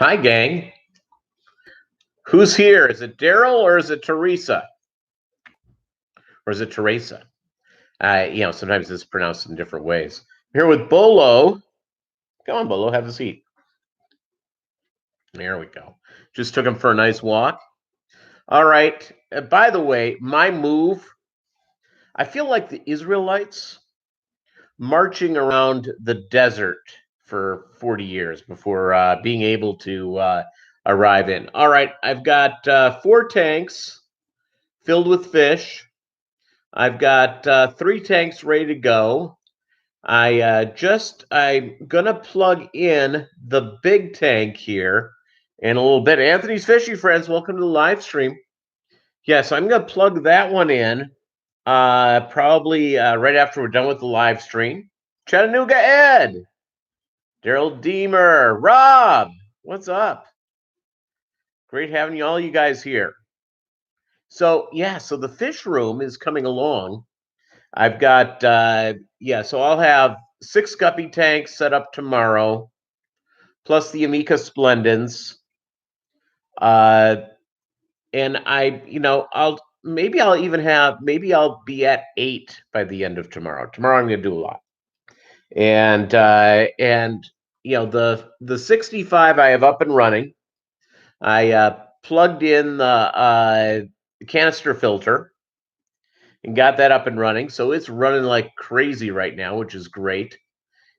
Hi, gang. Who's here? Is it Daryl or is it Teresa? Or is it Teresa? Sometimes it's pronounced in different ways. I'm here with Bolo. Come on, Bolo, have a seat. There we go. Just took him for a nice walk. All right. By the way, my move, I feel like the Israelites marching around the desert for 40 years before being able to arrive in. All right. I've got 4 tanks filled with fish. I've got 3 tanks ready to go. I'm gonna plug in the big tank here in a little bit. Anthony's Fishy Friends, welcome to the live stream. Yes, I'm gonna plug that one in probably right after we're done with the live stream. Chattanooga Ed, Daryl Deemer, Rob, what's up? Great having all you guys here. So the fish room is coming along. I've got so I'll have 6 Guppy tanks set up tomorrow, plus the Amica Splendens. And I'll be at 8 by the end of tomorrow. Tomorrow I'm going to do a lot, and the 65 I have up and running. I plugged in the canister filter and got that up and running. So it's running like crazy right now, which is great.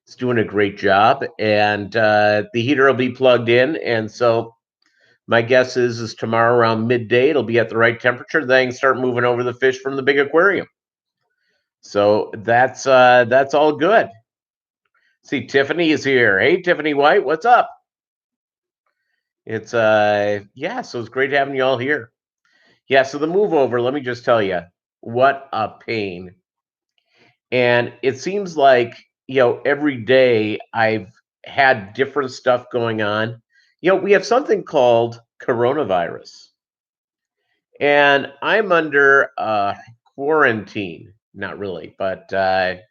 It's doing a great job. And the heater will be plugged in. And so my guess is tomorrow around midday, it'll be at the right temperature. Then I can start moving over the fish from the big aquarium. So that's all good. See, Tiffany is here. Hey, Tiffany White, what's up? It's so it's great having you all here. Yeah, so the move over, let me just tell you, what a pain. And it seems like, every day I've had different stuff going on. We have something called coronavirus. And I'm under quarantine. Not really, but I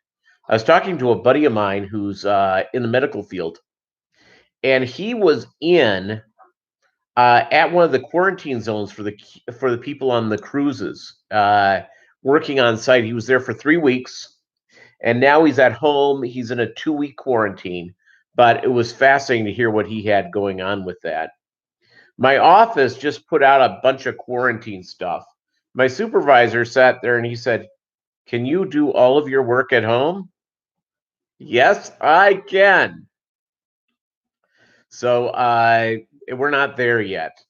was talking to a buddy of mine who's in the medical field. And he was in at one of the quarantine zones for the people on the cruises, working on site. He was there for 3 weeks, and now he's at home. He's in a 2-week quarantine, but it was fascinating to hear what he had going on with that. My office just put out a bunch of quarantine stuff. My supervisor sat there and he said, "Can you do all of your work at home?" Yes, I can. So we're not there yet,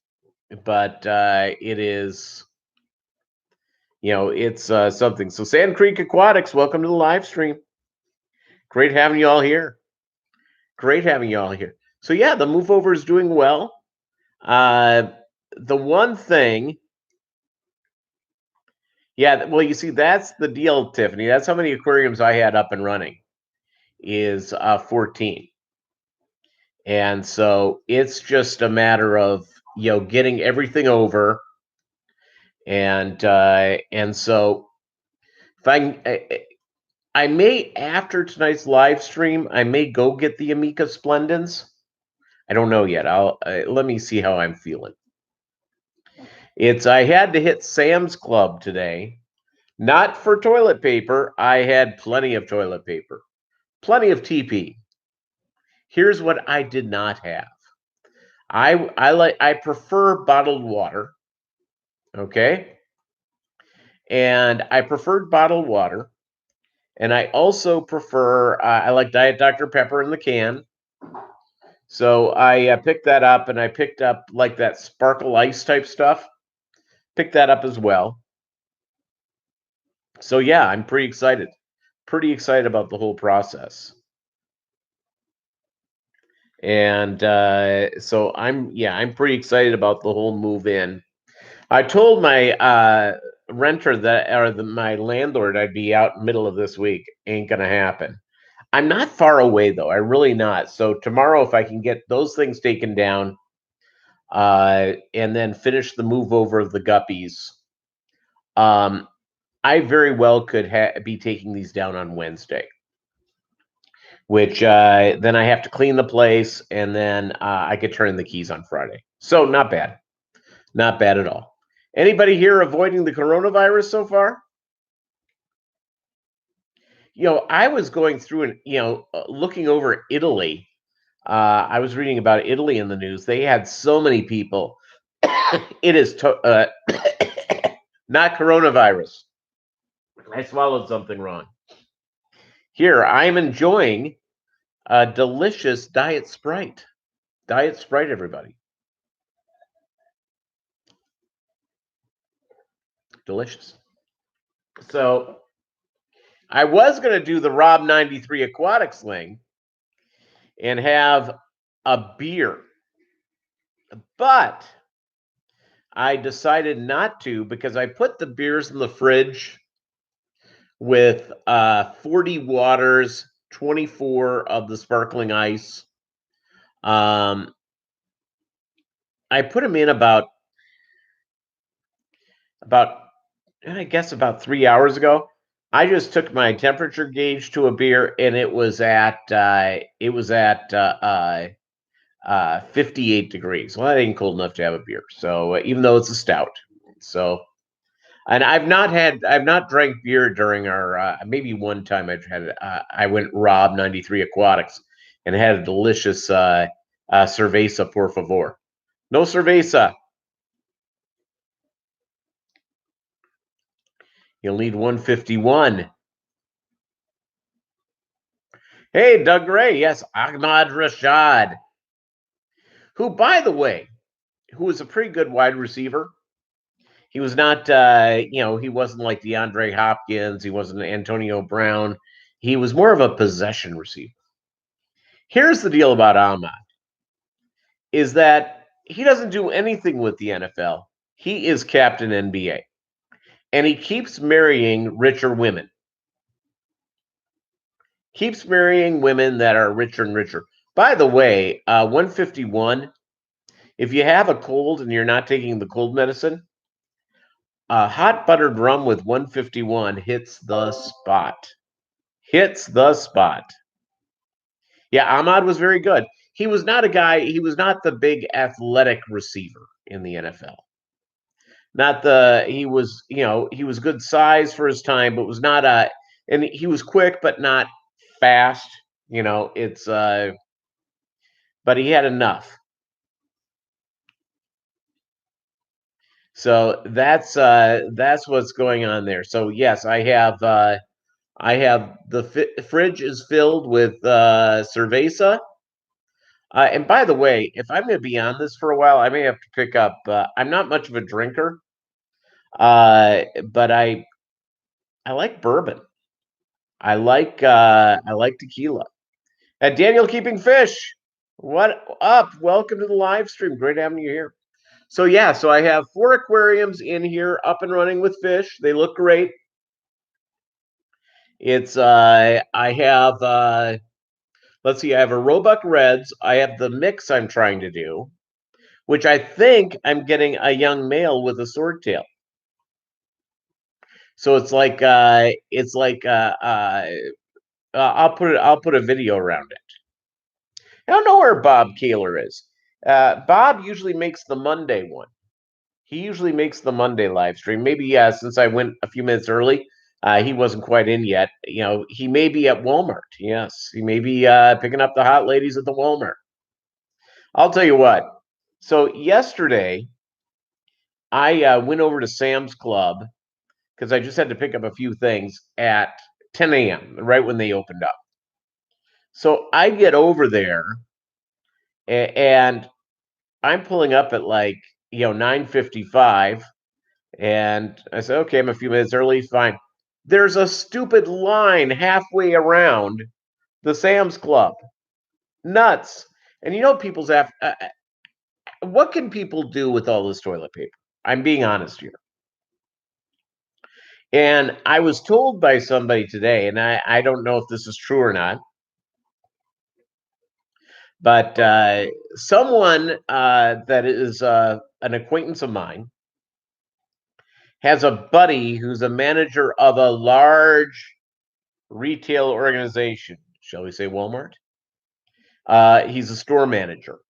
but it is, it's something. So Sand Creek Aquatics, welcome to the live stream. Great having you all here. Great having you all here. So yeah, the move over is doing well. The one thing, well, you see, that's the deal, Tiffany. That's how many aquariums I had up and running, is 14. And so it's just a matter of, getting everything over. And so if I may, after tonight's live stream, I may go get the Amica Splendens. I don't know yet. Let me see how I'm feeling. I had to hit Sam's Club today, not for toilet paper. I had plenty of toilet paper, plenty of TP. Here's what I did not have. I prefer bottled water. Okay. And I preferred bottled water. And I also prefer, I like Diet Dr. Pepper in the can. So I picked that up, and I picked up like that sparkle ice type stuff. Picked that up as well. So yeah, I'm pretty excited. Pretty excited about the whole process. And so I'm pretty excited about the whole move in. I told my renter my landlord I'd be out middle of this week. Ain't gonna happen. I'm not far away though. I really not. So tomorrow, if I can get those things taken down, and then finish the move over of the Guppies, I very well could be taking these down on Wednesday. which then I have to clean the place, and then I could turn in the keys on Friday. So not bad. Not bad at all. Anybody here avoiding the coronavirus so far? I was going through and, looking over Italy. I was reading about Italy in the news. They had so many people. It is not coronavirus. I swallowed something wrong. Here, I'm enjoying a delicious Diet Sprite. Diet Sprite, everybody. Delicious. So I was going to do the Rob 93 aquatic sling and have a beer, but I decided not to because I put the beers in the fridge with 40 waters, 24 of the sparkling ice. I put them in about I guess about 3 hours ago. I just took my temperature gauge to a beer, and it was at 58 degrees. Well, that ain't cold enough to have a beer. So even though it's a stout, so and I've not drank beer during our maybe one time I went Rob 93 Aquatics and had a delicious cerveza por favor. No cerveza. You'll need 151. Hey, Doug Gray. Yes, Ahmad Rashad, who, by the way, who was a pretty good wide receiver. He was not, he wasn't like DeAndre Hopkins. He wasn't Antonio Brown. He was more of a possession receiver. Here's the deal about Ahmad, is that he doesn't do anything with the NFL. He is captain NBA. And he keeps marrying richer women. Keeps marrying women that are richer and richer. By the way, 151, if you have a cold and you're not taking the cold medicine, hot buttered rum with 151 hits the spot. Hits the spot. Yeah, Ahmad was very good. He was not the big athletic receiver in the NFL. He was good size for his time, but was not and he was quick, but not fast. But he had enough. So that's what's going on there. So yes, I have the fridge is filled with cerveza. And by the way, if I'm going to be on this for a while, I may have to pick up. I'm not much of a drinker, but I like bourbon. I like tequila. Daniel Keeping Fish, what up? Welcome to the live stream. Great having you here. So yeah, so I have 4 aquariums in here up and running with fish. They look great. It's I have let's see, I have a Roebuck Reds. I have the mix I'm trying to do, which I think I'm getting a young male with a swordtail. So it's like I'll put a video around it. I don't know where Bob Kaler is. Bob usually makes the Monday one. He usually makes the Monday live stream. Maybe since I went a few minutes early, he wasn't quite in yet. He may be at Walmart. Yes, he may be picking up the hot ladies at the Walmart. I'll tell you what. So yesterday, I went over to Sam's Club because I just had to pick up a few things at 10 a.m., right when they opened up. So I get over there, and I'm pulling up at 9:55, and I said, okay, I'm a few minutes early, fine. There's a stupid line halfway around the Sam's Club. Nuts. And people's what can people do with all this toilet paper? I'm being honest here. And I was told by somebody today, and I don't know if this is true or not, but someone that is an acquaintance of mine has a buddy who's a manager of a large retail organization. shall we say Walmart. He's a store manager,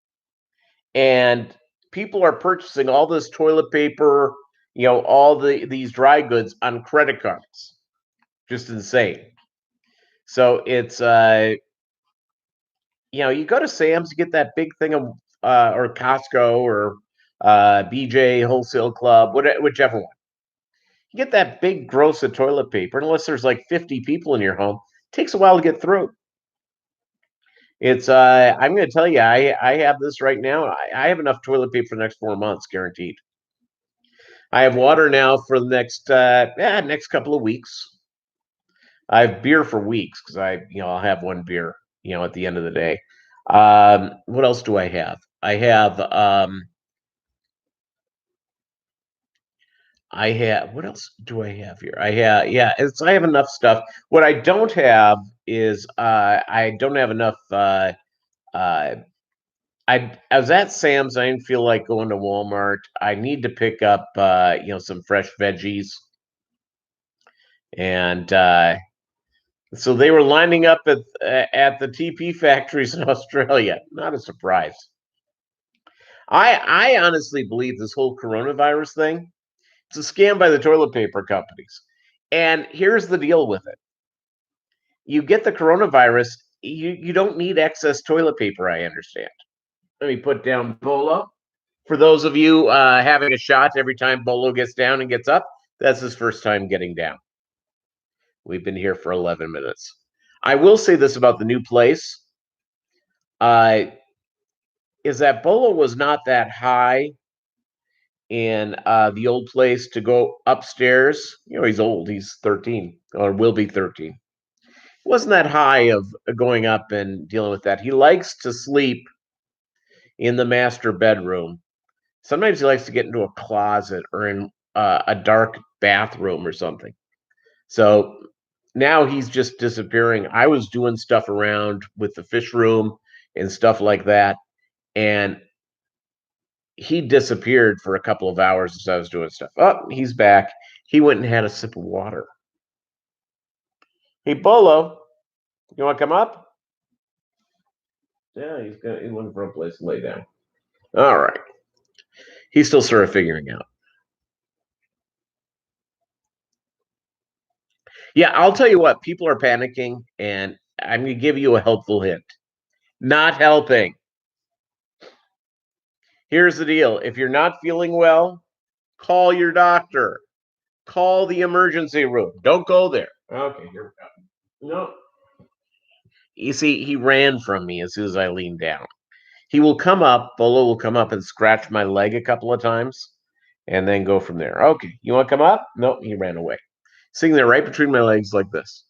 and people are purchasing all this toilet paper, all these dry goods on credit cards. Just insane. So it's you go to Sam's, you get that big thing of or Costco or BJ Wholesale Club, whichever one. You get that big gross of toilet paper, unless there's like 50 people in your home, it takes a while to get through. It's I'm going to tell you, I have this right now. I have enough toilet paper for the next 4 months, guaranteed. I have water now for the next couple of weeks. I have beer for weeks because I'll have one beer, at the end of the day. What else do I have? What else do I have here? I have enough stuff. What I don't have is I don't have enough uh I was at Sam's. I didn't feel like going to Walmart. I need to pick up some fresh veggies. And so they were lining up at the TP factories in Australia. Not a surprise. I honestly believe this whole coronavirus thing, it's a scam by the toilet paper companies. And here's the deal with it. You get the coronavirus, you don't need excess toilet paper, I understand. Let me put down Bolo. For those of you having a shot every time Bolo gets down and gets up, that's his first time getting down. We've been here for 11 minutes. I will say this about the new place. Is that Bolo was not that high in the old place to go upstairs. He's old. He's 13 or will be 13. It wasn't that high of going up and dealing with that. He likes to sleep in the master bedroom. Sometimes he likes to get into a closet or in a dark bathroom or something. So now he's just disappearing. I was doing stuff around with the fish room and stuff like that. And he disappeared for a couple of hours as I was doing stuff. Oh, he's back. He went and had a sip of water. Hey, Bolo, you want to come up? Yeah, he's looking for a place to lay down. All right. He's still sort of figuring out. Yeah, I'll tell you what, people are panicking, and I'm going to give you a helpful hint. Not helping. Here's the deal. If you're not feeling well, call your doctor. Call the emergency room. Don't go there. Okay, here we go. No. You see, he ran from me as soon as I leaned down. He will come up, Bolo will come up and scratch my leg a couple of times and then go from there. Okay, you want to come up? Nope, he ran away. Sitting there right between my legs like this.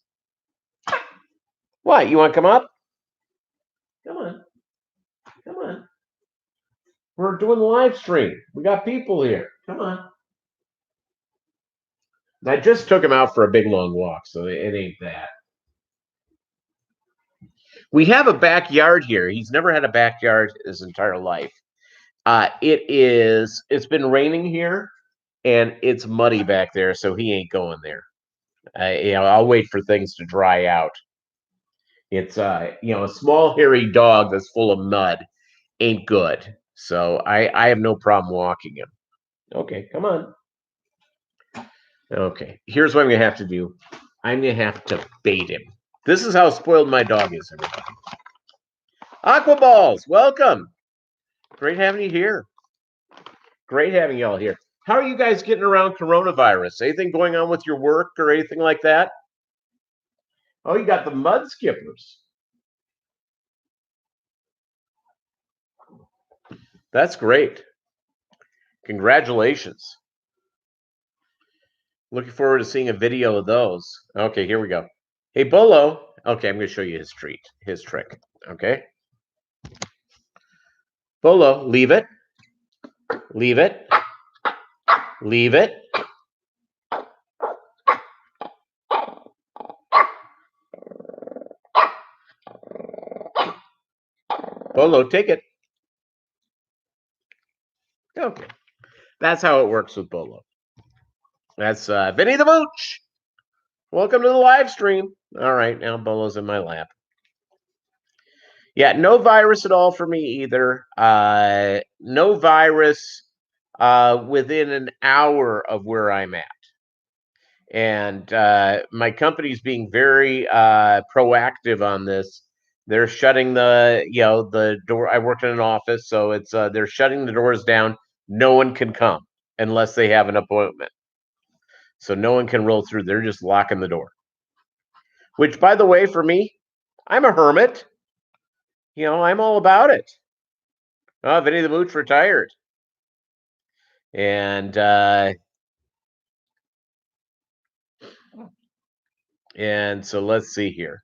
What, you want to come up? Come on. Come on. We're doing the live stream. We got people here. Come on. I just took him out for a big long walk, so it ain't that. We have a backyard here. He's never had a backyard his entire life. It's been raining here, and it's muddy back there, so he ain't going there. I'll wait for things to dry out. It's a small hairy dog that's full of mud ain't good. So I have no problem walking him. Okay, come on. Okay, here's what I'm gonna have to do. I'm gonna have to bait him. This is how spoiled my dog is, everybody. Aquaballs, welcome. Great having you here. Great having y'all here. How are you guys getting around coronavirus? Anything going on with your work or anything like that? Oh, you got the mud skippers. That's great. Congratulations. Looking forward to seeing a video of those. Okay, here we go. Hey, Bolo. Okay, I'm going to show you his trick. Okay. Bolo, leave it. Leave it. Leave it. Bolo, take it. Okay. That's how it works with Bolo. That's Vinny the Mooch. Welcome to the live stream. All right, now Bolo's in my lap. Yeah, no virus at all for me either. No virus within an hour of where I'm at. And my company's being very proactive on this. They're shutting the door. I work in an office, so it's they're shutting the doors down. No one can come unless they have an appointment. So no one can roll through. They're just locking the door. Which, by the way, for me, I'm a hermit. I'm all about it. Oh, Vinny the Mooch retired, and so let's see here.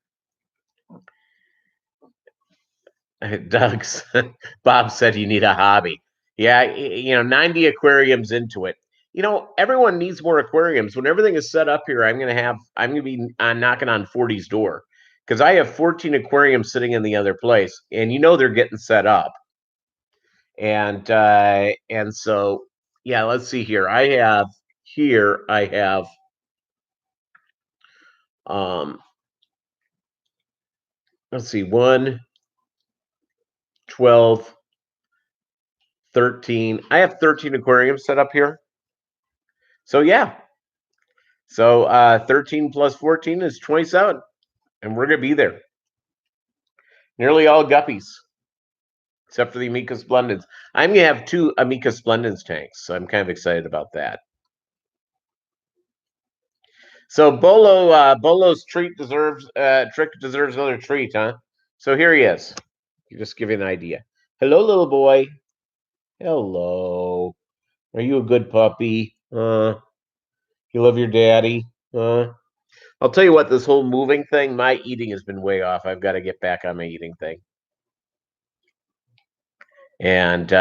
Doug's Bob said you need a hobby. Yeah, 90 aquariums into it. Everyone needs more aquariums. When everything is set up here, I'm gonna be knocking on 40's door because I have 14 aquariums sitting in the other place, and they're getting set up. And so yeah, let's see here. I have um let's see, 1, 12, 13. I have 13 aquariums set up here. So yeah. So 13 plus 14 is 27. And we're gonna be there. Nearly all guppies. Except for the Amica Splendens. I'm gonna have 2 Amica Splendens tanks, so I'm kind of excited about that. So Bolo's trick deserves another treat, huh? So here he is. Just give you an idea. Hello, little boy. Hello. Are you a good puppy? You love your daddy? I'll tell you what, this whole moving thing, my eating has been way off. I've got to get back on my eating thing. And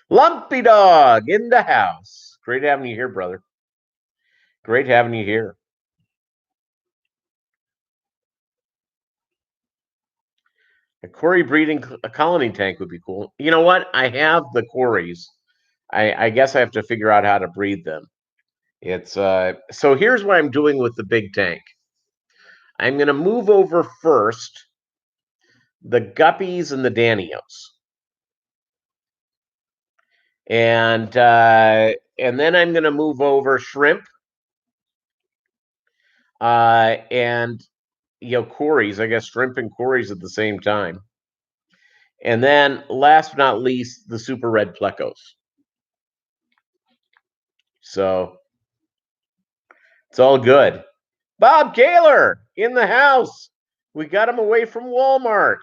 Lumpy Dog in the house. Great having you here, brother. Great having you here. A Cory breeding a colony tank would be cool. You know what? I have the Corys. I guess I have to figure out how to breed them. It's so here's what I'm doing with the big tank. I'm gonna move over first the Guppies and the Danios. And then I'm gonna move over shrimp and Corys. I guess shrimp and Corys at the same time. And then last but not least, the super red plecos. So it's all good. Bob Kaler in the house. We got him away from Walmart.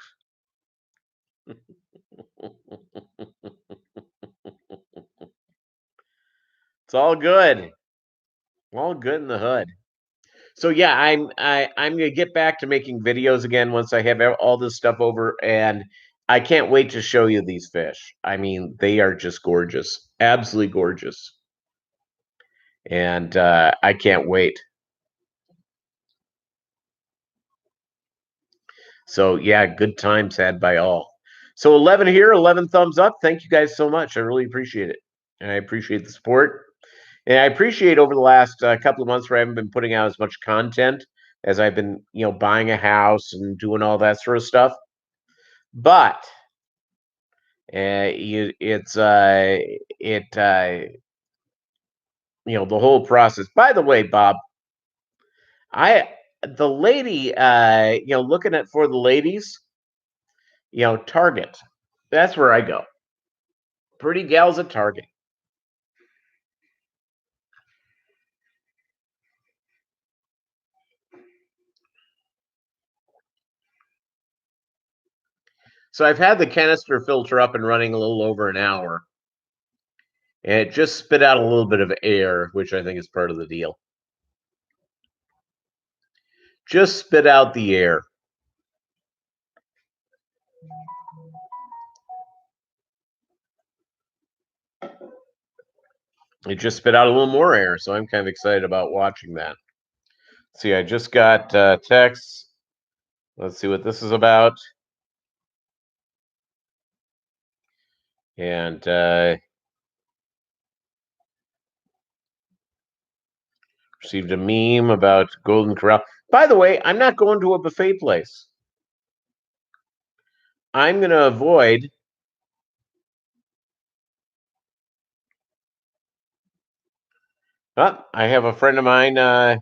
It's all good. All good in the hood. So yeah, I'm gonna get back to making videos again once I have all this stuff over, and I can't wait to show you these fish. I mean, they are just gorgeous, absolutely gorgeous, and I can't wait. So yeah, good times had by all. So 11 here, 11 thumbs up. Thank you guys so much. I really appreciate it, and I appreciate the support. And I appreciate over the last couple of months where I haven't been putting out as much content as I've been, buying a house and doing all that sort of stuff. But it's the whole process. By the way, Bob, I the lady, looking at for the ladies, Target. That's where I go. Pretty gals at Target. So I've had the canister filter up and running a little over an hour, and it just spit out a little bit of air, which I think is part of the deal. Just spit out the air. It just spit out a little more air, so I'm kind of excited about watching that. See, I just got texts. Let's see what this is about. And received a meme about Golden Corral. By the way, I'm not going to a buffet place. I'm going to avoid. I have a friend of mine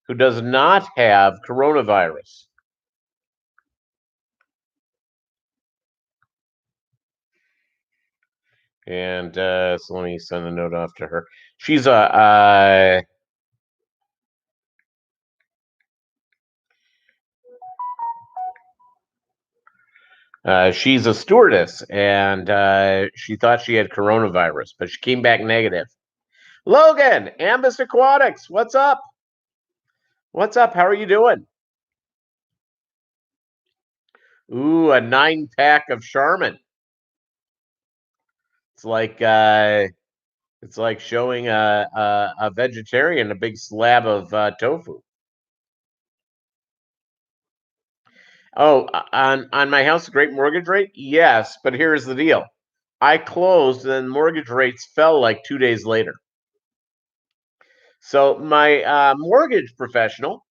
who does not have coronavirus. And so let me send a note off to her. She's she's a stewardess, and she thought she had coronavirus, but she came back negative. Logan, Ambus Aquatics, what's up? What's up? How are you doing? Ooh, a 9-pack of Charmin. It's like showing a vegetarian a big slab of tofu. Oh, on my house, great mortgage rate? Yes, but here's the deal. I closed, and then mortgage rates fell like 2 days later. So my mortgage professional,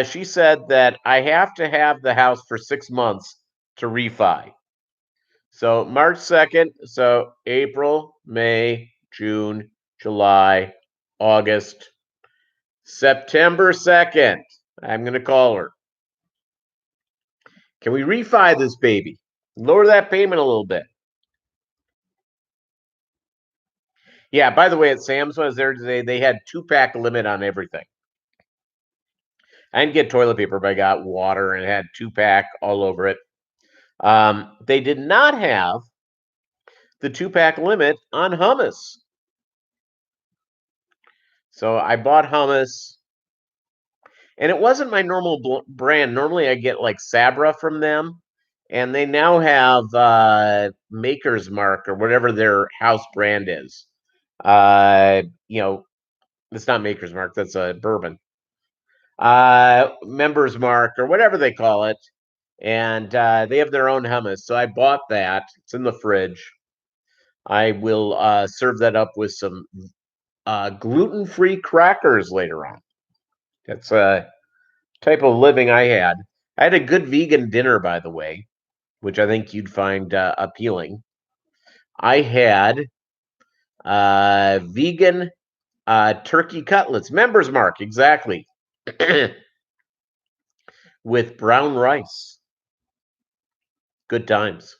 she said that I have to have the house for 6 months to refi. So March 2nd, so April, May, June, July, August, September 2nd. I'm going to call her. Can we refi this baby? Lower that payment a little bit. Yeah, by the way, at Sam's when I was there today, they had 2-pack limit on everything. I didn't get toilet paper, but I got water and it had 2-pack all over it. They did not have the 2-pack limit on hummus. So I bought hummus, and it wasn't my normal brand. Normally I get like Sabra from them, and they now have Maker's Mark or whatever their house brand is. You know, it's not Maker's Mark, that's a bourbon. Members Mark or whatever they call it. And they have their own hummus. So I bought that. It's in the fridge. I will serve that up with some gluten-free crackers later on. That's a type of living I had. I had a good vegan dinner, by the way, which I think you'd find appealing. I had vegan turkey cutlets, Members Mark, exactly, with brown rice. Good times.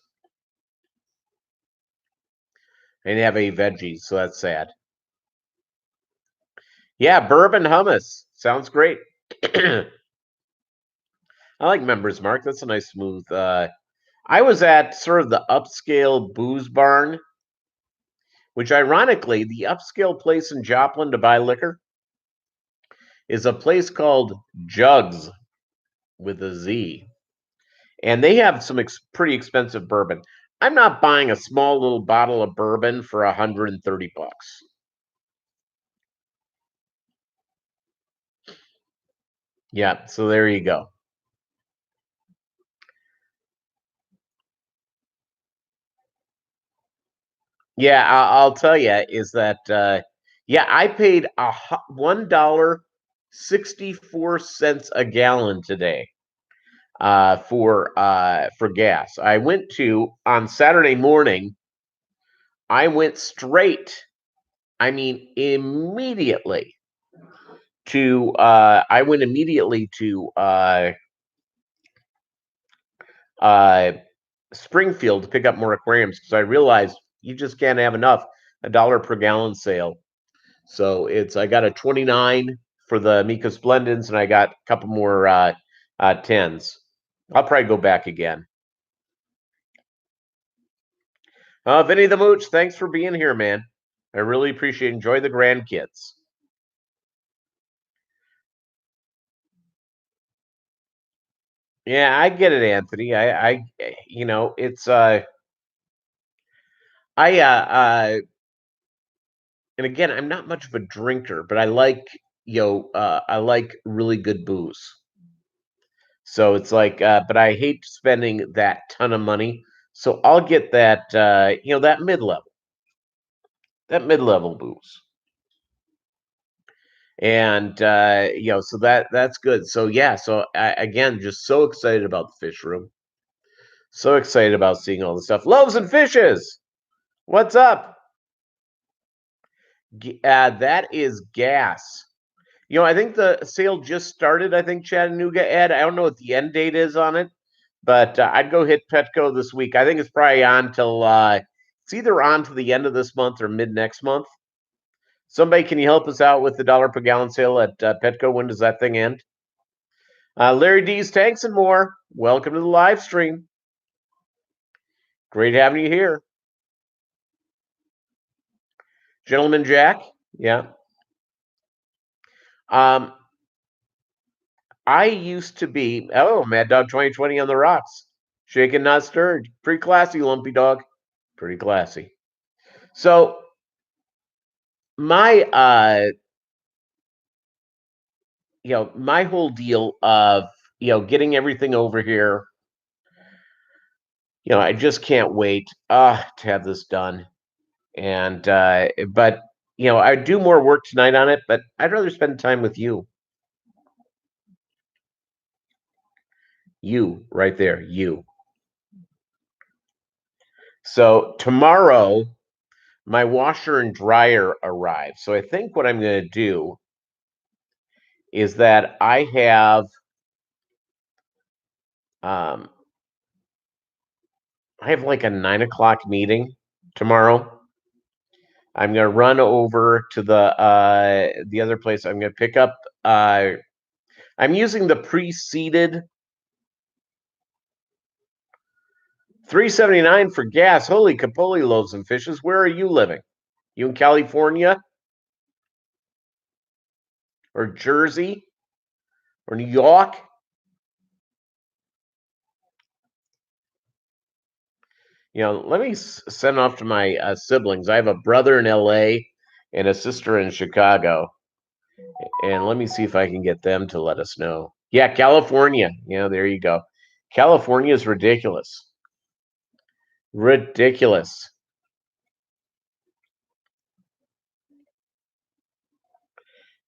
I didn't have any veggies, so that's sad. Yeah, bourbon hummus. Sounds great. I like Members Mark. That's a nice smooth. I was at sort of the upscale booze barn, which ironically, the upscale place in Joplin to buy liquor is a place called Jugs with a Z. And they have some pretty expensive bourbon. I'm not buying a small little bottle of bourbon for $130. Yeah, so there you go. Yeah, I'll tell you is that yeah, I paid $1.64 a gallon today for gas. I went to on Saturday morning. I went straight. I mean, immediately to. I went immediately to uh, Springfield to pick up more aquariums because I realized you just can't have enough. $1 per gallon sale. So I got a 29 for the Mika Splendens, and I got a couple more 10s. I'll probably go back again. Vinny the Mooch, thanks for being here, man. I really appreciate it. Enjoy the grandkids. Yeah, I get it, Anthony. It's I and again, I'm not much of a drinker, but I like I like really good booze. So it's like, but I hate spending that ton of money. So I'll get that, that mid level booze. And so that's good. So yeah, so again, just so excited about the fish room. So excited about seeing all the stuff. Loaves and fishes. What's up? That is gas. I think the sale just started. I think Chattanooga, Ed. I don't know what the end date is on it, but I'd go hit Petco this week. I think it's probably on till it's either on to the end of this month or mid next month. Somebody, can you help us out with the dollar per gallon sale at Petco? When does that thing end? Larry D's Tanks and More. Welcome to the live stream. Great having you here. Gentleman Jack. Yeah. I used to be, Mad Dog 2020 on the rocks. Shaken, not stirred. Pretty classy, Lumpy Dog. Pretty classy. So my my whole deal of getting everything over here, I just can't wait to have this done. And but I do more work tonight on it, but I'd rather spend time with you. You right there, you. So tomorrow my washer and dryer arrive. So I think what I'm going to do is that um I have like a 9 o'clock meeting tomorrow. I'm going to run over to the other place. I'm going to pick up. I'm using the pre-seeded $3.79 for gas. Holy capoli, loaves and fishes. Where are you living? You in California or Jersey or New York? Let me send off to my siblings. I have a brother in LA and a sister in Chicago. And let me see if I can get them to let us know. Yeah, California. There you go. California is ridiculous. Ridiculous.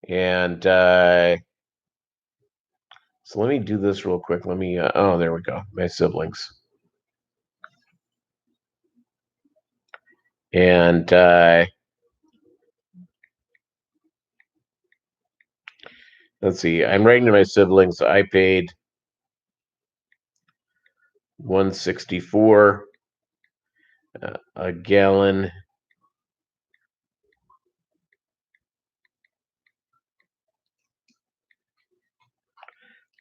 And so let me do this real quick. Let me, oh, there we go. My siblings. And let's see. I'm writing to my siblings. I paid $1.64 a gallon.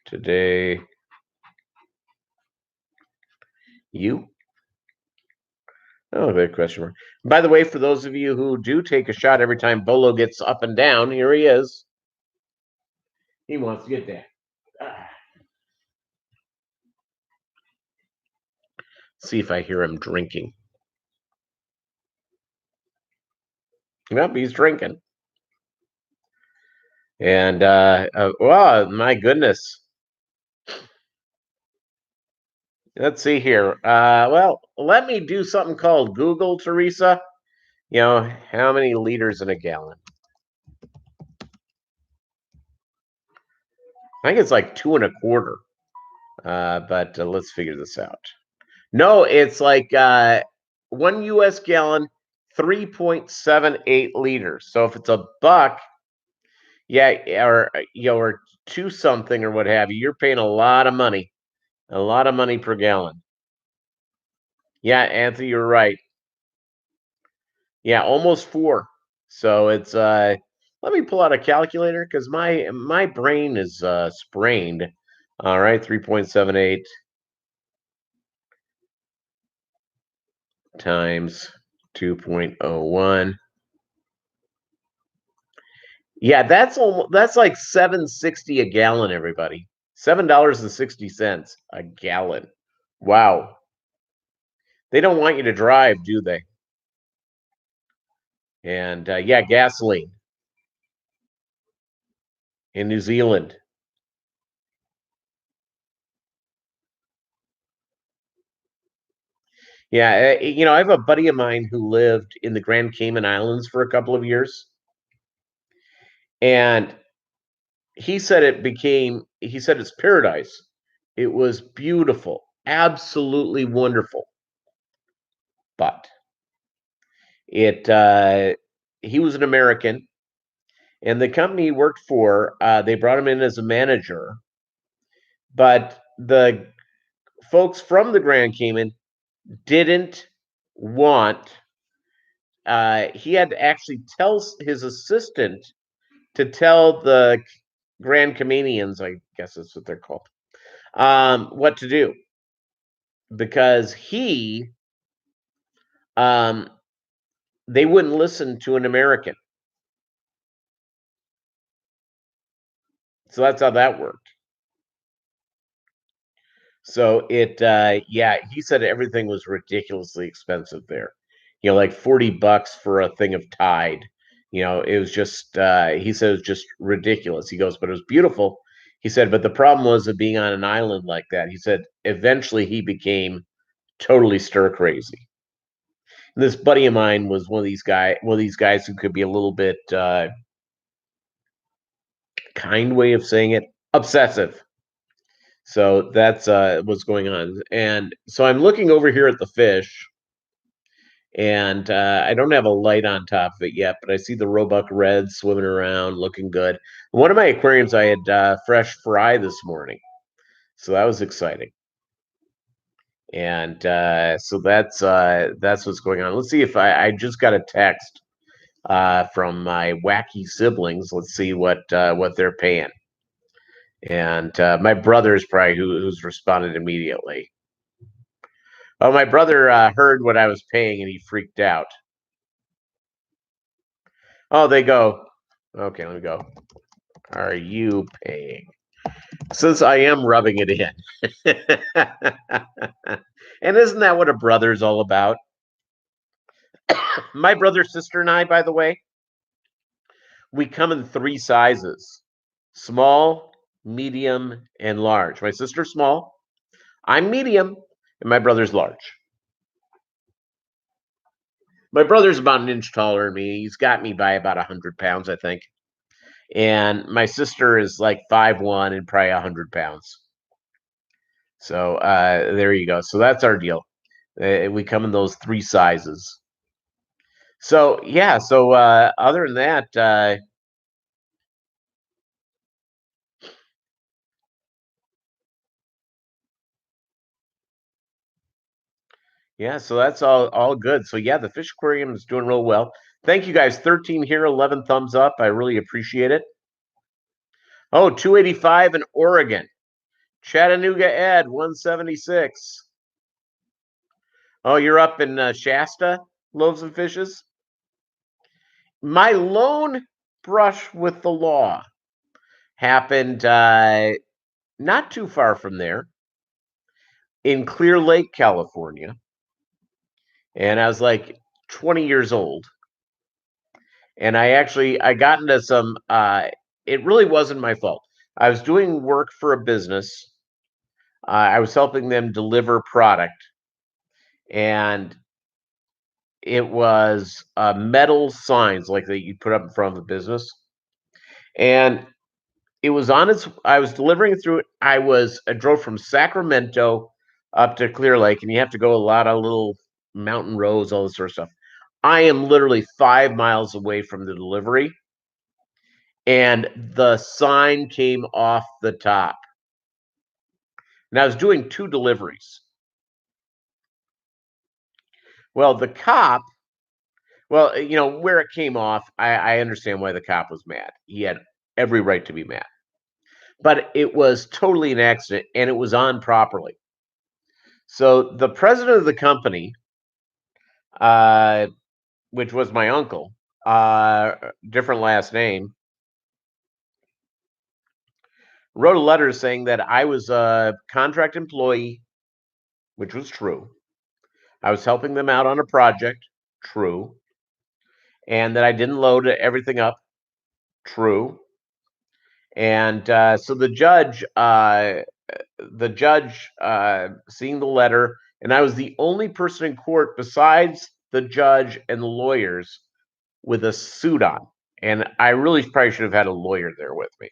Today, you? Oh, good question mark. By the way, for those of you who do take a shot every time Bolo gets up and down, here he is. He wants to get down. See if I hear him drinking. Nope, he's drinking. And wow, my goodness. Let's see here. Well, let me do something called Google, Teresa. How many liters in a gallon? I think it's like 2.25. But let's figure this out. No, it's like 1 U.S. gallon, 3.78 liters. So if it's a buck, yeah, or two something or what have you, you're paying a lot of money per gallon. Yeah, Anthony, you're right. Yeah, almost 4. So it's let me pull out a calculator because my brain is sprained. All right, 3.78 times 2.01. Yeah, that's like $7.60 a gallon, everybody. $7.60 a gallon. Wow. They don't want you to drive, do they? And yeah, gasoline in New Zealand. Yeah, I have a buddy of mine who lived in the Grand Cayman Islands for a couple of years. And he said it's paradise. It was beautiful, absolutely wonderful. But it he was an American, and the company he worked for, they brought him in as a manager, but the folks from the Grand Cayman didn't want. He had to actually tell his assistant to tell the Grand Caymanians, I guess that's what they're called, what to do, because um, they wouldn't listen to an American. So that's how that worked. So yeah, he said everything was ridiculously expensive there. Like $40 for a thing of Tide. It was just, he said it was just ridiculous. He goes, but it was beautiful. He said, but the problem was of being on an island like that. He said, eventually he became totally stir crazy. And this buddy of mine was one of these guys who could be a little bit, kind way of saying it, obsessive. So that's what's going on. And so I'm looking over here at the fish, and I don't have a light on top of it yet, but I see the roebuck red swimming around, looking good. One of my aquariums, I had fresh fry this morning, so that was exciting. And so that's what's going on. Let's see if I just got a text from my wacky siblings. Let's see what they're paying. And my brother is probably who's responded immediately. Oh, my brother heard what I was paying and he freaked out. Oh, they go. Okay, let me go. Are you paying? Since I am rubbing it in. And isn't that what a brother's all about? My brother, sister, and I, by the way, we come in 3 sizes: small, medium, and large. My sister's small, I'm medium, and my brother's large. My brother's about an inch taller than me. He's got me by about 100 pounds, I think. And my sister is like 5'1" and probably 100 pounds. So there you go. So that's our deal. We come in those 3 sizes. So yeah. So other than that, yeah. So that's all good. So yeah, the fish aquarium is doing real well. Thank you guys. 13 here, 11 thumbs up. I really appreciate it. Oh, 285 in Oregon. Chattanooga Ed 176. Oh, you're up in Shasta, Loaves and Fishes. My lone brush with the law happened not too far from there in Clear Lake, California. And I was like 20 years old. And I got into some it really wasn't my fault. I was doing work for a business. I was helping them deliver product, and it was metal signs like that you put up in front of the business. And it was on its I was delivering it through it. I drove from Sacramento up to Clear Lake, and you have to go a lot of little mountain roads, all this sort of stuff. I am literally 5 miles away from the delivery, and the sign came off the top. And I was doing 2 deliveries. Well, the cop well, where it came off, I understand why the cop was mad. He had every right to be mad. But it was totally an accident, and it was on properly. So the president of the company, uh, which was my uncle, different last name, wrote a letter saying that I was a contract employee, which was true. I was helping them out on a project, true, and that I didn't load everything up, true. And so the judge seeing the letter, and I was the only person in court besides the judge and the lawyers with a suit on. And I really probably should have had a lawyer there with me.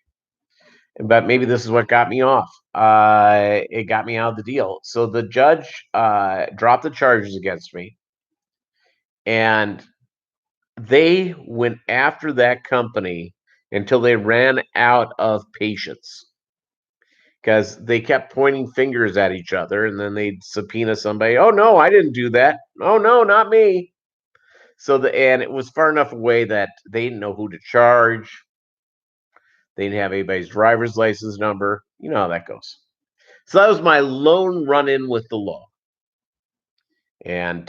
but maybe this is what got me off. It got me out of the deal. So the judge dropped the charges against me, and they went after that company until they ran out of patience because they kept pointing fingers at each other, and then they'd subpoena somebody. Oh no, I didn't do that. Oh no, not me. And it was far enough away that they didn't know who to charge. They didn't have anybody's driver's license number. You know how that goes. So that was my lone run-in with the law, and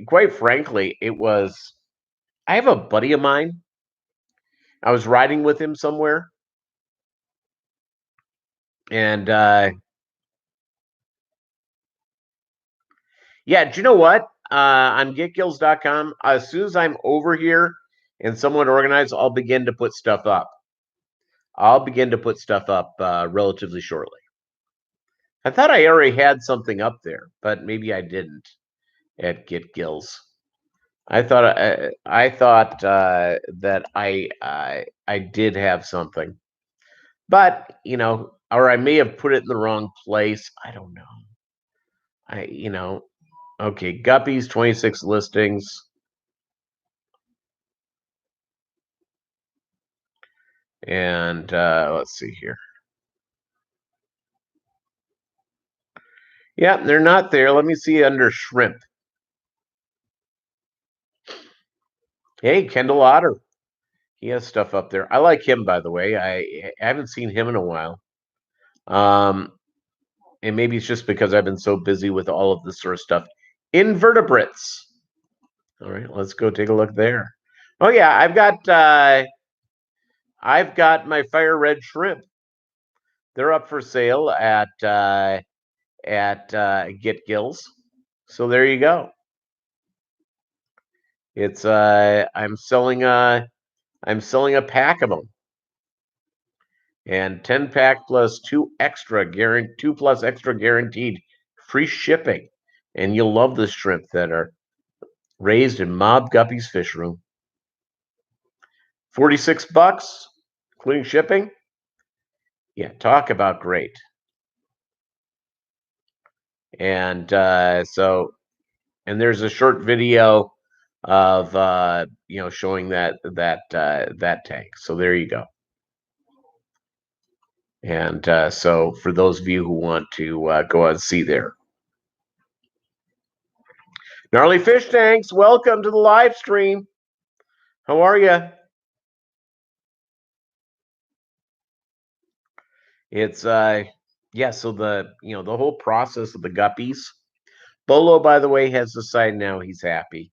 quite frankly, it was. I have a buddy of mine. I was riding with him somewhere, and yeah, do you know what? On getgills.com, as soon as I'm over here and somewhat organized, I'll begin to put stuff up. Relatively shortly. I thought I already had something up there, but maybe I didn't at Get Gills. I thought that I did have something, but or I may have put it in the wrong place. I don't know. Okay, Guppies 26 listings, and let's see here. Yeah, they're not there. Let me see under shrimp. Hey, Kendall Otter. He has stuff up there. I like him, by the way. I haven't seen him in a while. And maybe it's just because I've been so busy with all of this sort of stuff. Invertebrates. All right, let's go take a look there. Oh yeah, I've got my fire red shrimp. They're up for sale at Get Gills. So there you go. It's I'm selling a pack of them. And 10 pack plus 2 plus extra guaranteed free shipping. And you'll love the shrimp that are raised in Mobb Guppy's Fishroom. 46 bucks, including shipping. Yeah, talk about great. And and there's a short video of showing that tank. So there you go. And so for those of you who want to go out and see there. Gnarly Fish Tanks, welcome to the live stream. How are you? It's yeah, so the whole process of the guppies. Bolo, by the way, has decided now he's happy.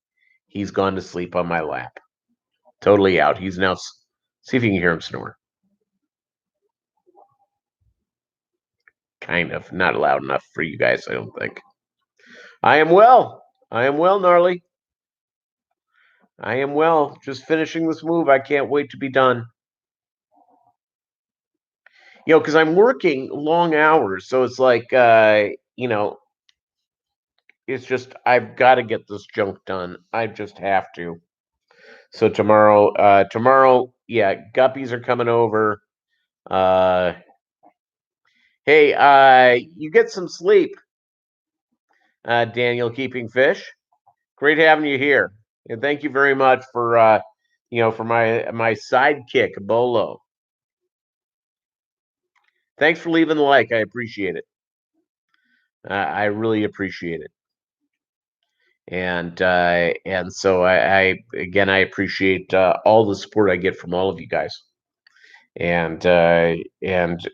He's gone to sleep on my lap. Totally out. He's now see if you can hear him snore. Kind of. Not loud enough for you guys, I don't think. I am well. I am well, Gnarly. I am well. Just finishing this move. I can't wait to be done. Because I'm working long hours, so it's like it's just I've got to get this junk done. I just have to. So tomorrow, yeah, guppies are coming over. Hey, you get some sleep, Daniel, keeping fish. Great having you here, and thank you very much for for my sidekick, Bolo. Thanks for leaving the like. I appreciate it. I really appreciate it. And so I again I appreciate all the support I get from all of you guys, and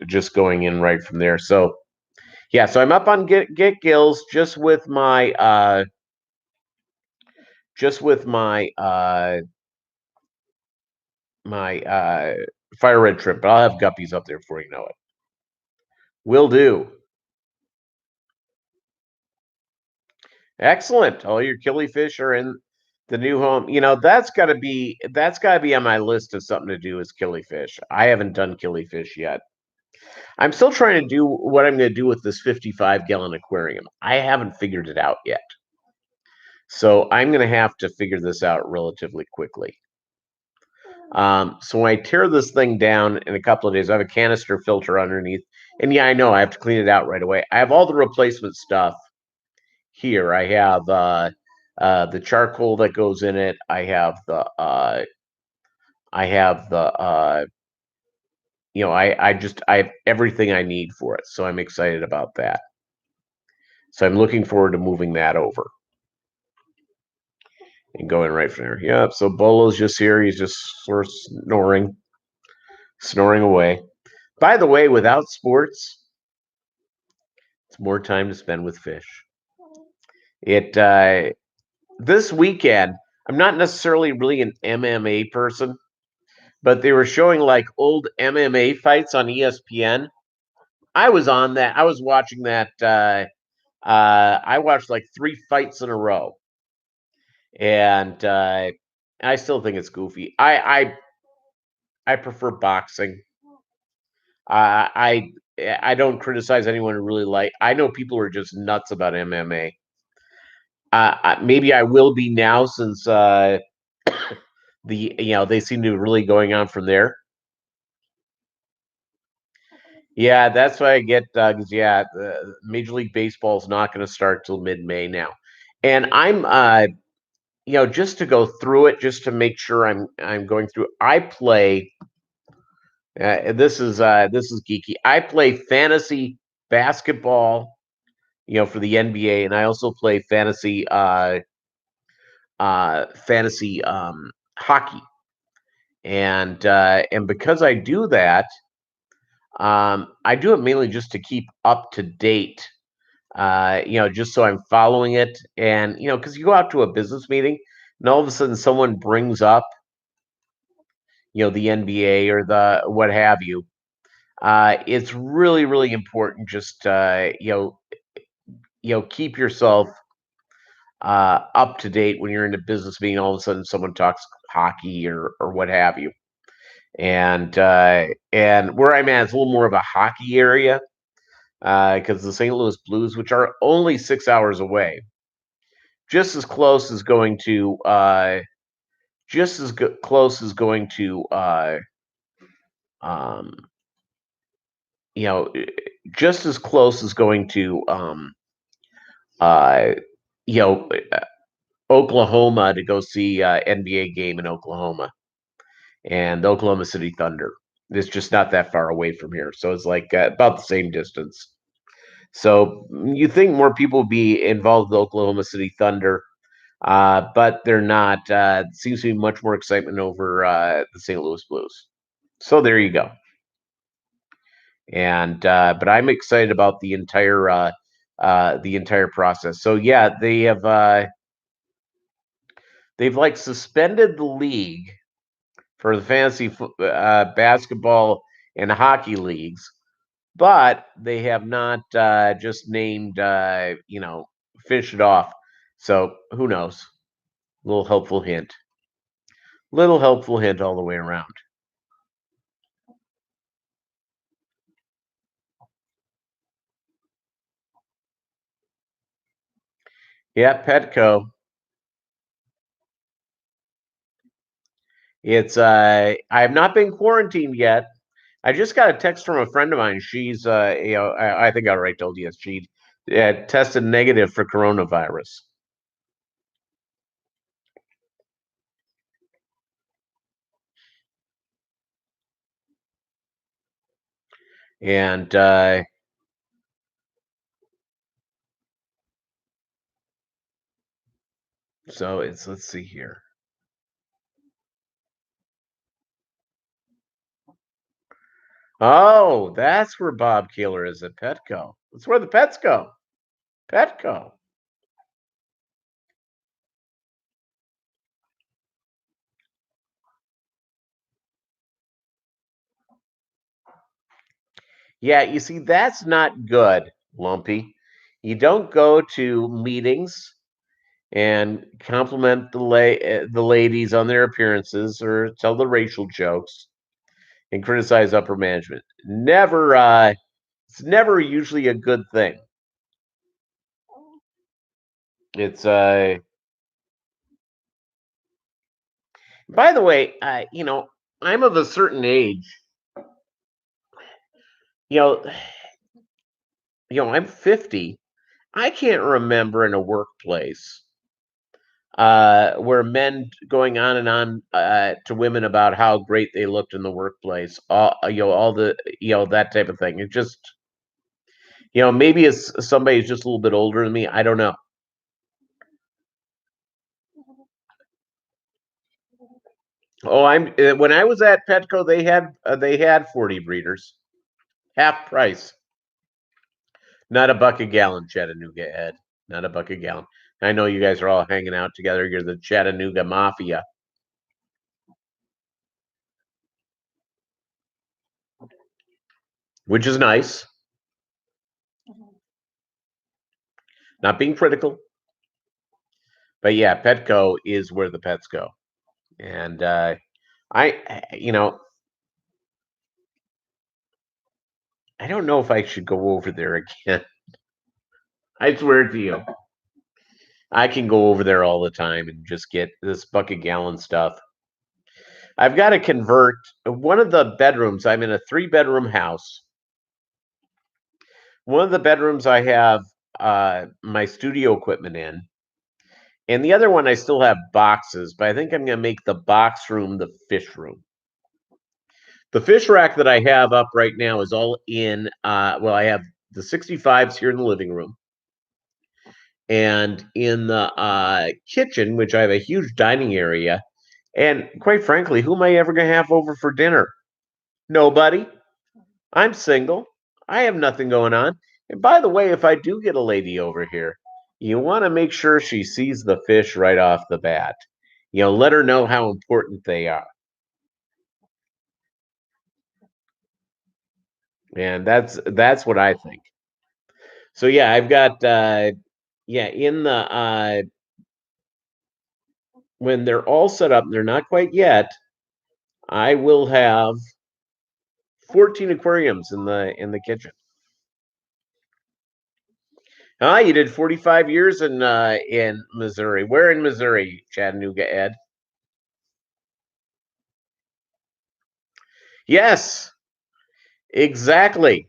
just going in right from there. So yeah, so I'm up on Get Gills just with my fire red shrimp, but I'll have guppies up there before you know it. Will do. Excellent. All your killifish are in the new home. That's gotta be on my list of something to do is killifish. I haven't done killifish yet. I'm still trying to do what I'm going to do with this 55-gallon aquarium. I haven't figured it out yet. So I'm going to have to figure this out relatively quickly. So when I tear this thing down in a couple of days, I have a canister filter underneath. And yeah, I know I have to clean it out right away. I have all the replacement stuff here. I have the charcoal that goes in it. I have the I have everything I need for it. So I'm excited about that. So I'm looking forward to moving that over and going right from there. Yep. So Bolo's just here. He's just sort of snoring away. By the way, without sports, it's more time to spend with fish. It This weekend, I'm not necessarily really an MMA person, but they were showing like old MMA fights on ESPN. I was on that. I was watching that. I watched like 3 fights in a row, and I still think it's goofy. I prefer boxing. Uh, I I don't criticize anyone who really like. I know people who are just nuts about MMA. Maybe I will be now since they seem to be really going on from there. Yeah, that's why I get 'cause, yeah, Major League Baseball is not going to start till mid-May now, and I'm just to go through it, just to make sure I'm going through. I play. This is geeky. I play fantasy basketball, for the NBA, and I also play fantasy hockey, and because I do that, I do it mainly just to keep up to date. Just so I'm following it, and because you go out to a business meeting, and all of a sudden someone brings up, the NBA or the what have you. It's really, really important just keep yourself up to date when you're in a business meeting. All of a sudden, someone talks hockey or what have you, and where I'm at is a little more of a hockey area because the St. Louis Blues, which are only 6 hours away, just as close as going to close as going to um, you know just as close as going to uh, you know Oklahoma to go see NBA game in Oklahoma and the Oklahoma City Thunder. It's just not that far away from here, so it's like about the same distance. So you think more people would be involved with the Oklahoma City Thunder, but they're not. Seems to be much more excitement over the St. Louis Blues. So there you go. And but I'm excited about the entire process. So yeah, they've like suspended the league for the basketball and hockey leagues, but they have not just named finished it off. So who knows? Little helpful hint. Little helpful hint all the way around. Yeah, Petco. It's I have not been quarantined yet. I just got a text from a friend of mine. She's I think I already told you she tested negative for coronavirus. And so let's see here. Oh, that's where Bob Keeler is at Petco. That's where the pets go. Petco. Yeah, you see, that's not good, Lumpy. You don't go to meetings and compliment the ladies on their appearances or tell the racial jokes and criticize upper management. Never, it's never usually a good thing. It's By the way, I'm of a certain age. You know, I'm 50. I can't remember in a workplace where men going on and on to women about how great they looked in the workplace. All the that type of thing. It just maybe it's somebody who's just a little bit older than me. I don't know. Oh, when I was at Petco, they had 40 breeders, half price, not a buck a gallon. Chattanooga Ed, not a buck a gallon. I know you guys are all hanging out together. You're the Chattanooga Mafia, which is nice. Not being critical, but yeah, Petco is where the pets go. And I don't know if I should go over there again. I swear to you, I can go over there all the time and just get this bucket gallon stuff. I've got to convert one of the bedrooms. I'm in a 3-bedroom house. One of the bedrooms I have my studio equipment in, and the other one I still have boxes. But I think I'm going to make the box room the fish room. The fish rack that I have up right now is all in. Well, I have the 65s here in the living room, and in the kitchen, which I have a huge dining area. And quite frankly, who am I ever going to have over for dinner? Nobody. I'm single. I have nothing going on. And by the way, if I do get a lady over here, you want to make sure she sees the fish right off the bat. Let her know how important they are. And that's what I think. So yeah, I've got in the when they're all set up, they're not quite yet. I will have 14 aquariums in the kitchen. Ah, you did 45 years in Missouri. Where in Missouri, Chattanooga Ed? Yes, exactly.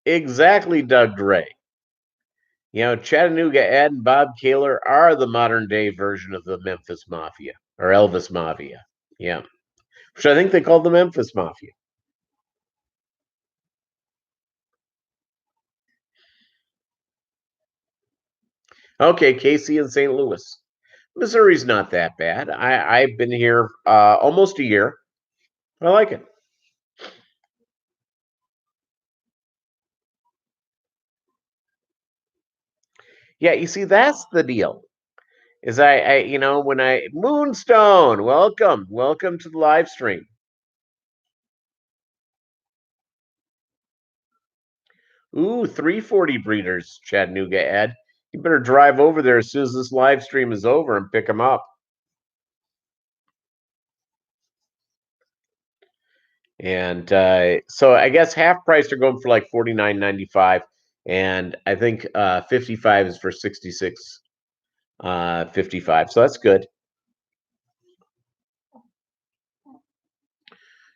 Exactly, Doug Dre. Chattanooga Ed and Bob Kaler are the modern day version of the Memphis Mafia or Elvis Mafia. Yeah. Which I think they called the Memphis Mafia. Okay, Casey and St. Louis. Missouri's not that bad. I've been here almost a year. I like it. Yeah, you see, that's the deal. Is when I Moonstone, welcome to the live stream. Ooh, 340 breeders, Chattanooga Ed. You better drive over there as soon as this live stream is over and pick them up. And so I guess half price are going for like $49.95, and I think 55 is for 66 55. So that's good.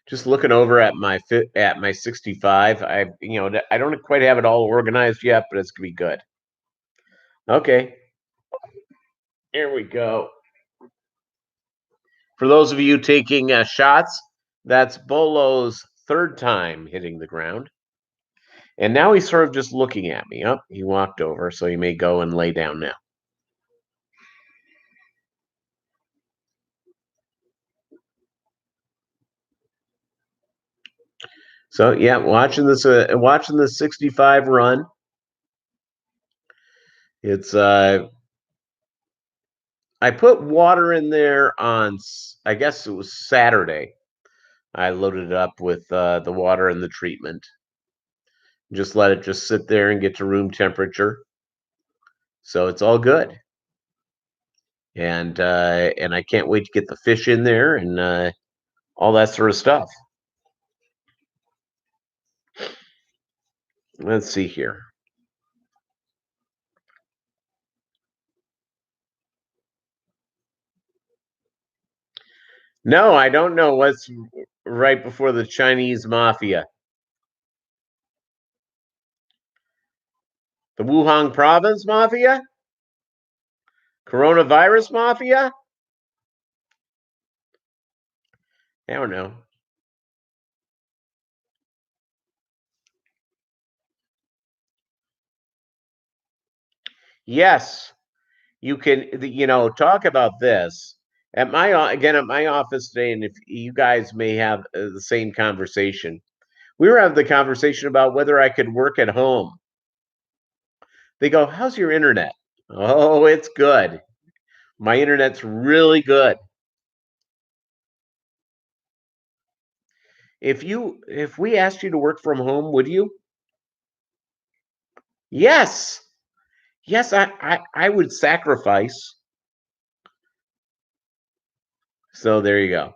Just looking over at my 65, I don't quite have it all organized yet, but it's gonna be good. Okay, here we go. For those of you taking shots, that's Bolo's third time hitting the ground. And now he's sort of just looking at me. Oh, he walked over, so he may go and lay down now. So yeah, watching this 65 run. It's I put water in there on I guess it was Saturday. I loaded it up with the water and the treatment. Just let it just sit there and get to room temperature. So it's all good. And I can't wait to get the fish in there and all that sort of stuff. Let's see here. No, I don't know what's right before the Chinese mafia. The Wuhan province mafia? Coronavirus mafia? I don't know. Yes, you can, talk about this. At my office today, and if you guys may have the same conversation, we were having the conversation about whether I could work at home. They go, "How's your internet?" Oh, it's good. My internet's really good. If we asked you to work from home, would you? Yes. Yes, I would sacrifice. So there you go.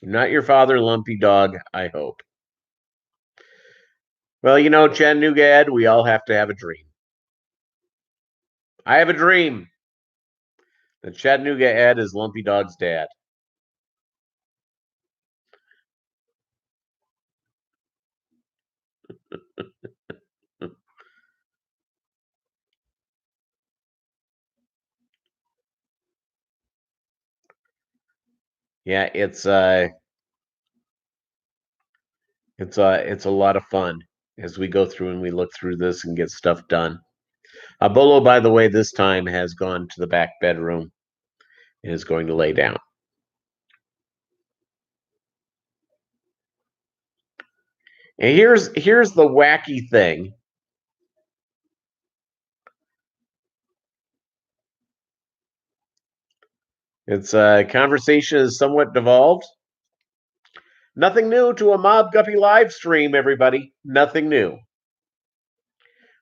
Not your father, lumpy dog, I hope. Well, Chattanooga Ed, we all have to have a dream. I have a dream that Chattanooga Ed is Lumpy Dog's dad. Yeah, it's a lot of fun as we go through and we look through this and get stuff done. Bolo, by the way, this time has gone to the back bedroom and is going to lay down. And here's the wacky thing. It's conversation is somewhat devolved. Nothing new to a Mobb Guppy live stream, everybody. Nothing new.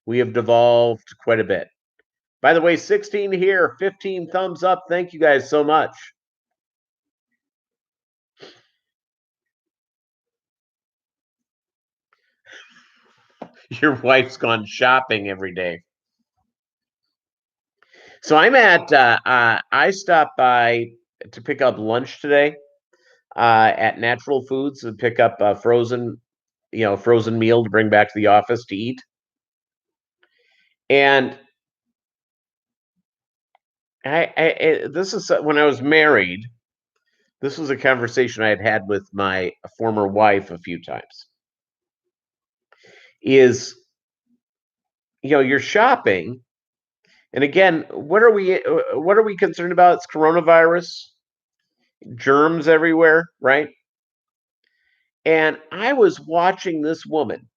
We have devolved quite a bit. By the way, 16 here, 15 thumbs up. Thank you guys so much. Your wife's gone shopping every day. So I stopped by to pick up lunch today at Natural Foods and pick up a frozen meal to bring back to the office to eat. And this is when I was married. This was a conversation I had with my former wife a few times. Is you're shopping, and again, what are we concerned about? It's coronavirus, germs everywhere, right? And I was watching this woman,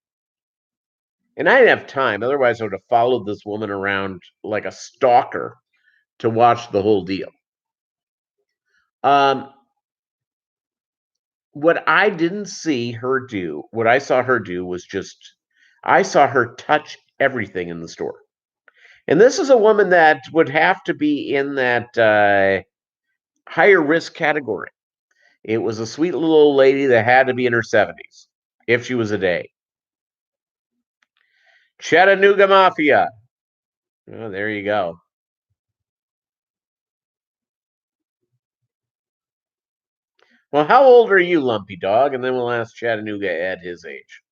and I didn't have time. Otherwise, I would have followed this woman around like a stalker to watch the whole deal. Um, what I didn't see her do, what I saw her do was I saw her touch everything in the store. And this is a woman that would have to be in that higher risk category. It was a sweet little old lady that had to be in her 70s if she was a day. Chattanooga Mafia. Oh, there you go. Well, how old are you, Lumpy Dog? And then we'll ask Chattanooga Ed his age.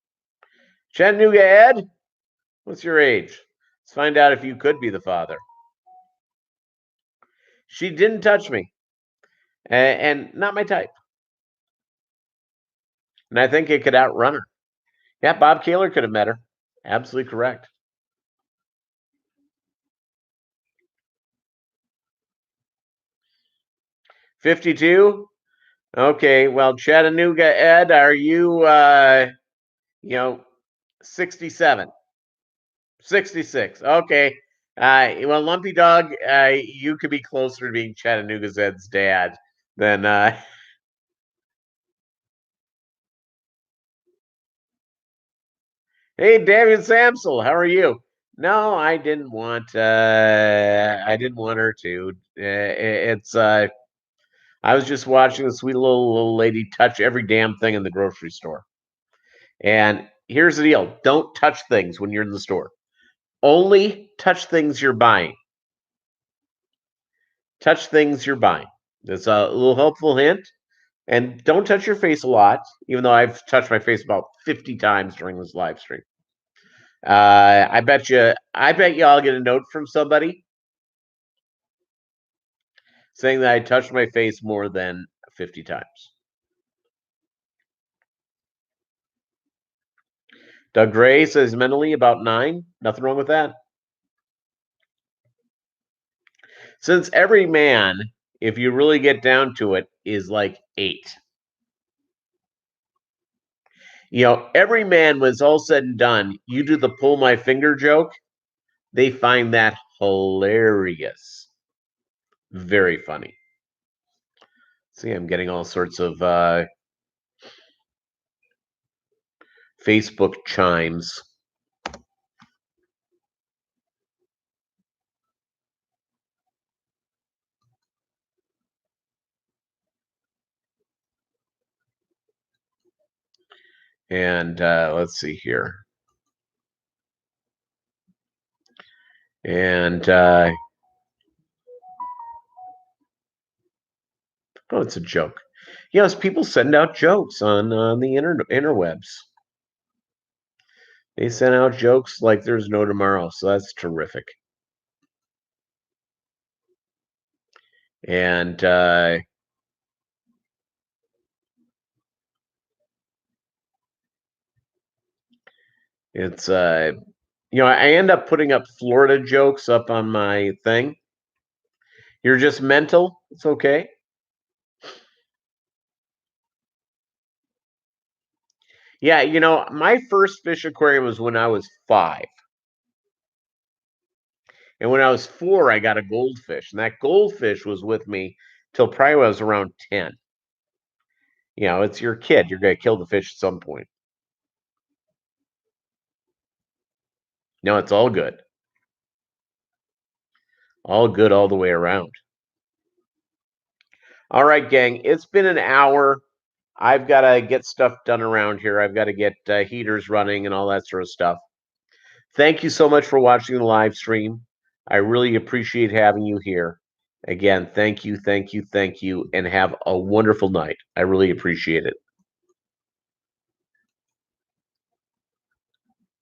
Chattanooga Ed, what's your age? Let's find out if you could be the father. She didn't touch me, and not my type. And I think it could outrun her. Yeah, Bob Kaler could have met her. Absolutely correct. 52? Okay, well, Chattanooga Ed, are you, 67? 66. Okay. Well, Lumpy Dog, you could be closer to being Chattanooga Ed's dad than. Hey, David Samsel, how are you? No, I didn't want. I didn't want her to. It's. I was just watching the sweet little lady touch every damn thing in the grocery store. And here's the deal: don't touch things when you're in the store. Only touch things you're buying. Touch things you're buying. That's a little helpful hint. And don't touch your face a lot, even though I've touched my face about 50 times during this live stream. I bet you I'll get a note from somebody saying that I touched my face more than 50 times. Doug Gray says mentally about 9. Nothing wrong with that. Since every man, if you really get down to it, is like 8. Every man, when it's all said and done, you do the pull my finger joke, they find that hilarious. Very funny. See, I'm getting all sorts of Facebook chimes. And let's see here. And oh, it's a joke. Yes, people send out jokes on the interwebs. They send out jokes like there's no tomorrow, so that's terrific. And it's I end up putting up Florida jokes up on my thing. You're just mental. It's okay. Yeah, my first fish aquarium was when I was 5. And when I was 4, I got a goldfish. And that goldfish was with me till probably when I was around 10. It's your kid. You're going to kill the fish at some point. No, it's all good. All good all the way around. All right, gang. It's been an hour. I've got to get stuff done around here. I've got to get heaters running and all that sort of stuff. Thank you so much for watching the live stream. I really appreciate having you here. Again, thank you, and have a wonderful night. I really appreciate it.